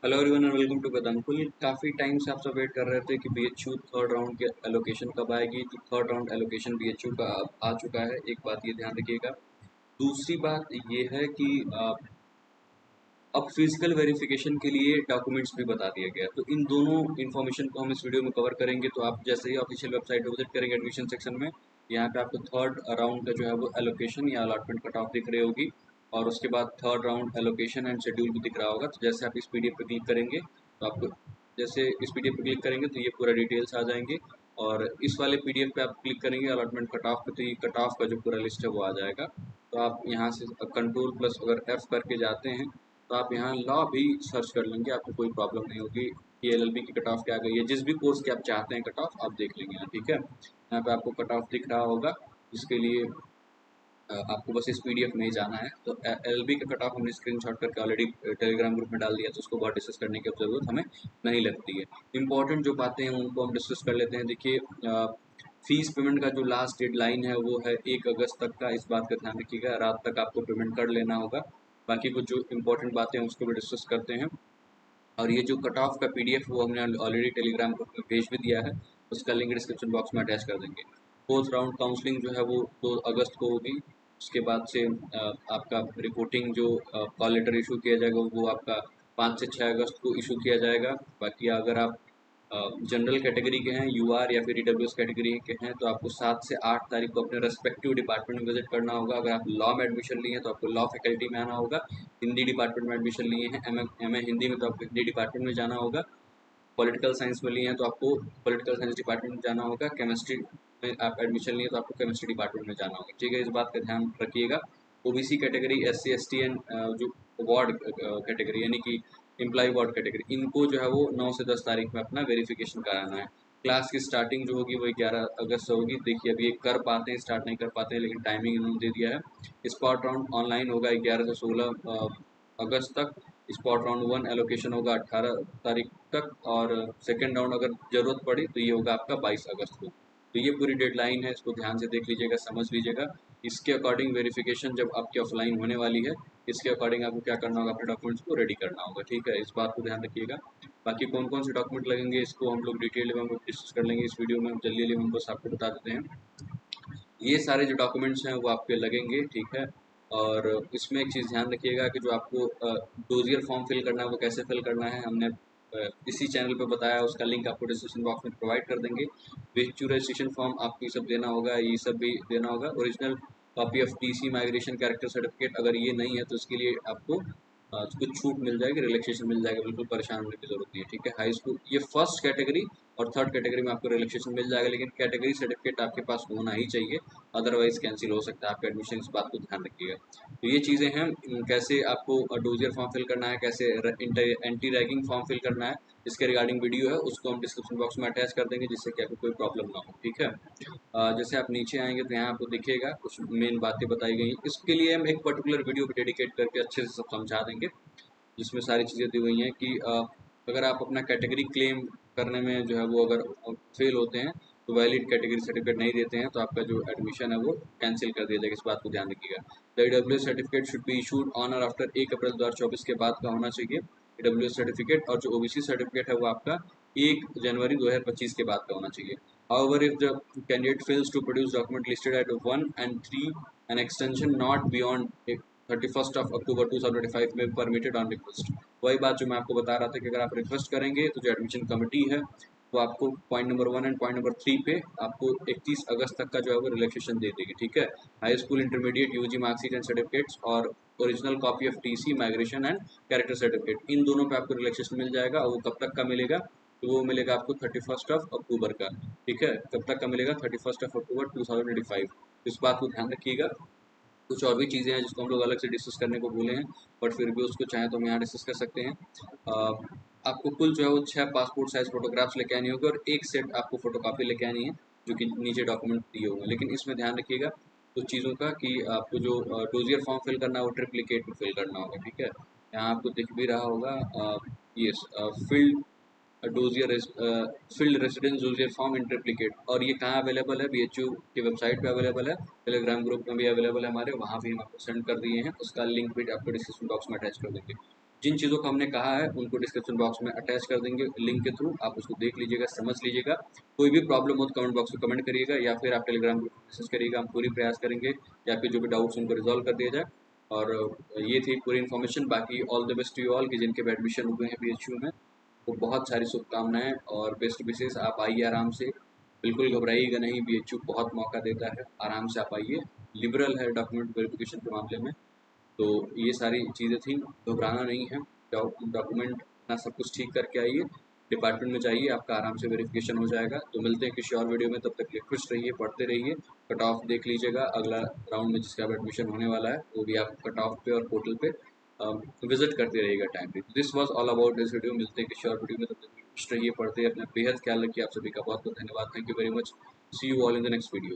Hello everyone and welcome to Vedankul. काफ़ी time से आप सब वेट कर रहे थे कि बीएचयू थर्ड राउंड के एलोकेशन कब आएगी। तो थर्ड राउंड एलोकेशन बीएचयू का अब आ चुका है। एक बात ये ध्यान रखिएगा। दूसरी बात ये है कि अब फिजिकल वेरिफिकेशन के लिए डॉक्यूमेंट्स भी बता दिया गया है। तो इन दोनों इन्फॉर्मेशन को हम इस वीडियो में कवर करेंगे। तो आप जैसे ही ऑफिशियल वेबसाइट विजिट करेंगे एडमिशन सेक्शन में, यहाँ पे आपको थर्ड राउंड का जो है वो एलोकेशन या अलॉटमेंट कट ऑफ दिख रही होगी, और उसके बाद third round allocation and schedule भी दिख रहा होगा। तो जैसे आप इस पीडीएफ पे क्लिक करेंगे तो आपको जैसे इस पीडीएफ पे क्लिक करेंगे तो ये पूरा डिटेल्स आ जाएंगे, और इस वाले पीडीएफ पे आप क्लिक करेंगे अलॉटमेंट कट ऑफ पे तो ये कट ऑफ का जो पूरा लिस्ट है वो आ जाएगा। तो आप यहाँ से कंट्रोल प्लस अगर एफ करके जाते हैं तो आप यहाँ लॉ भी सर्च कर लेंगे, आपको कोई प्रॉब्लम नहीं होगी कि एलएलबी की कट ऑफ क्या गई है। जिस भी कोर्स की आप चाहते हैं कट ऑफ आप देख लेंगे यहाँ, ठीक है। यहाँ पे आपको कट ऑफ दिख रहा होगा, इसके लिए आपको बस इस पीडीएफ में ही जाना है। तो एलएलबी का कट ऑफ हमने स्क्रीनशॉट करके ऑलरेडी टेलीग्राम ग्रुप में डाल दिया, तो उसको बहुत डिस्कस करने की जरूरत हमें नहीं लगती है। इंपॉर्टेंट जो बातें हैं उनको हम डिस्कस कर लेते हैं। देखिए, फीस पेमेंट का जो लास्ट डेडलाइन है वो है 1 अगस्त तक का। इस बात का ध्यान रखिएगा, रात तक आपको पेमेंट कर लेना होगा। बाकी कुछ जो इंपॉर्टेंट बातें हैं उसको भी डिस्कस करते हैं। और ये जो कट ऑफ का पीडीएफ वो हमने ऑलरेडी टेलीग्राम ग्रुप में भेज भी दिया है, उसका लिंक डिस्क्रिप्शन बॉक्स में अटैच कर देंगे। फोर्थ राउंड काउंसलिंग जो है वो 2 अगस्त को होगी। उसके बाद से आपका रिपोर्टिंग जो कॉल लेटर इशू किया जाएगा वो आपका 5 से 6 अगस्त को इशू किया जाएगा। बाकी अगर आप जनरल कैटेगरी के हैं, यूआर या फिर ईडब्ल्यूएस कैटेगरी के हैं, तो आपको 7 से 8 तारीख को अपने रेस्पेक्टिव डिपार्टमेंट में विजिट करना होगा। अगर आप लॉ में एडमिशन लिए हैं तो आपको लॉ फैकल्टी में आना होगा। हिंदी डिपार्टमेंट में एडमिशन लिए हैं, एम ए हिंदी में, तो आपको हिंदी डिपार्टमेंट में जाना होगा। पॉलिटिकल साइंस में लिए हैं तो आपको पॉलिटिकल साइंस डिपार्टमेंट में जाना होगा। केमिस्ट्री में आप एडमिशन लिए तो आपको केमिस्ट्री डिपार्टमेंट में जाना होगा, ठीक है। इस बात का ध्यान रखिएगा। OBC category, SC ST and जो वार्ड कैटेगरी यानी कि एम्प्लॉय वार्ड कैटेगरी, इनको जो है वो 9 से 10 तारीख में अपना वेरिफिकेशन कराना है। क्लास की स्टार्टिंग जो होगी वो 11 अगस्त से होगी। देखिए, अभी ये कर पाते हैं, स्टार्ट नहीं कर पाते हैं, लेकिन टाइमिंग इन्होंने दे दिया है। स्पॉट राउंड ऑनलाइन होगा 11 से 16 अगस्त तक। स्पॉट राउंड 1 एलोकेशन होगा 18 तारीख तक, और सेकेंड राउंड अगर जरूरत पड़ी तो ये होगा आपका 22 अगस्त को। तो ये पूरी डेडलाइन है, इसको ध्यान से देख लीजिएगा, समझ लीजिएगा। इसके अकॉर्डिंग वेरिफिकेशन जब आपकी ऑफलाइन होने वाली है, इसके अकॉर्डिंग आपको क्या करना होगा, अपने डॉक्यूमेंट्स को रेडी करना होगा, ठीक है। इस बात को ध्यान रखिएगा। बाकी कौन कौन से डॉक्यूमेंट लगेंगे इसको हम लोग डिटेल में डिस्कस कर लेंगे इस वीडियो में। हम जल्दी जल्दी हम बस आपको बता देते हैं। ये सारे जो डॉक्यूमेंट्स हैं वो आपके लगेंगे, ठीक है। और इसमें एक चीज़ ध्यान रखिएगा कि जो आपको डोजियर फॉर्म फिल करना है वो कैसे फिल करना है, हमने इसी चैनल पे बताया है। उसका लिंक आपको डिस्क्रिप्शन बॉक्स में प्रोवाइड कर देंगे। विच रजिस्ट्रेशन फॉर्म आपको ये सब देना होगा, ये सब भी देना होगा। Original copy of TC migration character certificate, अगर ये नहीं है तो इसके लिए आपको कुछ छूट मिल जाएगी, रिलैक्सेशन मिल जाएगा, बिल्कुल परेशान होने की जरूरत नहीं है, ठीक है। हाई स्कूल ये फर्स्ट कैटेगरी और थर्ड कैटेगरी में आपको रिलैक्सेशन मिल जाएगा, लेकिन कैटेगरी सर्टिफिकेट आपके पास होना ही चाहिए, अदरवाइज कैंसिल हो सकता है आपका एडमिशन। इस बात को ध्यान रखिएगा। तो ये चीज़ें हैं, कैसे आपको डोजियर फॉर्म फिल करना है, कैसे एंटी रैगिंग फॉर्म फिल करना है, इसके रिगार्डिंग वीडियो है, उसको हम डिस्क्रिप्शन बॉक्स में अटैच कर देंगे, जिससे कि आपको कोई प्रॉब्लम ना हो, ठीक है। जैसे आप नीचे आएंगे तो यहाँ आपको दिखेगा कुछ मेन बातें बताई गई हैं। इसके लिए हम एक पर्टिकुलर वीडियो को डेडिकेट करके अच्छे से सब समझा देंगे, जिसमें सारी चीज़ें दी हुई हैं कि अगर आप अपना कैटेगरी क्लेम करने में जो है वो अगर फेल होते हैं तो वैलिड कैटेगरी सर्टिफिकेट नहीं देते हैं तो आपका जो एडमिशन है वो कैंसिल कर दिया जाएगा। इस बात को ध्यान रखिएगा। The W certificate should be issued on और आफ्टर 1 अप्रैल 2024 के बाद का होना चाहिए डब्ल्यू सर्टिफिकेट। और जो ओबीसी सर्टिफिकेट है वो आपका 1 जनवरी 2025 के बाद का होना चाहिए। However, if the candidate fails to produce document listed at 1 and 3, an extension not beyond 31 October 2025 में परमिटेड ऑन रिक्वेस्ट। वही बात जो मैं आपको बता रहा था कि अगर आप रिक्वेस्ट करेंगे तो जो एडमिशन कमेटी है वो आपको point number 1 and point number 3 पे आपको 31 अगस्त तक का जो है वो रिलैक्सेशन दे देगी, ठीक है। High school intermediate UG marksheet and certificates और original copy of TC migration and character certificate, इन दोनों पे आपको रिलैक्सेशन मिल जाएगा। और वो कब तक का मिलेगा, तो वो मिलेगा आपको 31 अक्टूबर का, ठीक है। कब तक का मिलेगा, 31 अक्टूबर 2025। इस बात को ध्यान रखिएगा। कुछ और भी चीज़ें हैं जिसको हम लोग अलग से डिस्कस करने को बोले हैं, बट फिर भी उसको चाहें तो हम यहाँ डिस्कस कर सकते हैं। आपको कुल जो है वो 6 पासपोर्ट साइज फोटोग्राफ्स लेके आनी होगी और एक सेट आपको फोटोकॉपी लेके आनी है, जो कि नीचे डॉक्यूमेंट दिए हुए हैं। लेकिन इसमें ध्यान रखिएगा कुछ चीज़ों का कि आपको जो डोजियर फॉर्म फिल करना है वो ट्रिप्लिकेट में फिल करना होगा, ठीक है। यहाँ आपको दिख भी रहा होगा ये field dossier field residence dossier form in triplicate. और ये कहाँ अवेलेबल है, बीएचयू की वेबसाइट पे अवेलेबल है, टेलीग्राम ग्रुप में भी अवेलेबल है हमारे, वहाँ भी हम आपको सेंड कर दिए हैं। उसका लिंक भी आपको डिस्क्रिप्शन बॉक्स में अटैच कर देंगे। जिन चीज़ों को हमने कहा है उनको डिस्क्रिप्शन बॉक्स में अटैच कर देंगे लिंक के थ्रू, आप उसको देख लीजिएगा, समझ लीजिएगा। कोई भी प्रॉब्लम हो तो कमेंट बॉक्स में कमेंट करिएगा या फिर आप टेलीग्राम ग्रुप में मैसेज करिएगा, हम पूरी प्रयास करेंगे या फिर जो भी डाउट्स उनको रिजॉल्व कर दिया जाए। और ये थी पूरी इन्फॉर्मेशन। बाकी all the best to you all कि जिनके भी एडमिशन हुए हैं BHU में, तो बहुत सारी शुभकामनाएं और बेस्ट विशेष। आप आइए आराम से, बिल्कुल घबराइएगा नहीं, BHU बहुत मौका देता है, आराम से आप आइए, लिबरल है डॉक्यूमेंट वेरिफिकेशन के मामले में। तो ये सारी चीज़ें थी, घबराना नहीं है, डॉक्यूमेंट अपना सब कुछ ठीक करके आइए, डिपार्टमेंट में जाइए, आपका आराम से वेरिफिकेशन हो जाएगा। तो मिलते हैं किसी और वीडियो में, तब तक के लिए खुश रहिए, पढ़ते रहिए, कट ऑफ देख लीजिएगा, अगला राउंड में जिसका एडमिशन होने वाला है वो भी आप कट ऑफ पे और पोर्टल पे विजिट करते रहिएगा टाइम पे। This was all about this video. मिलते हैं किसी और वीडियो में, तब तक खुश रहिए, पढ़ते, अपना बेहद ख्याल रखिए। आप सभी का बहुत बहुत धन्यवाद। Thank you very much. See you all in the next video.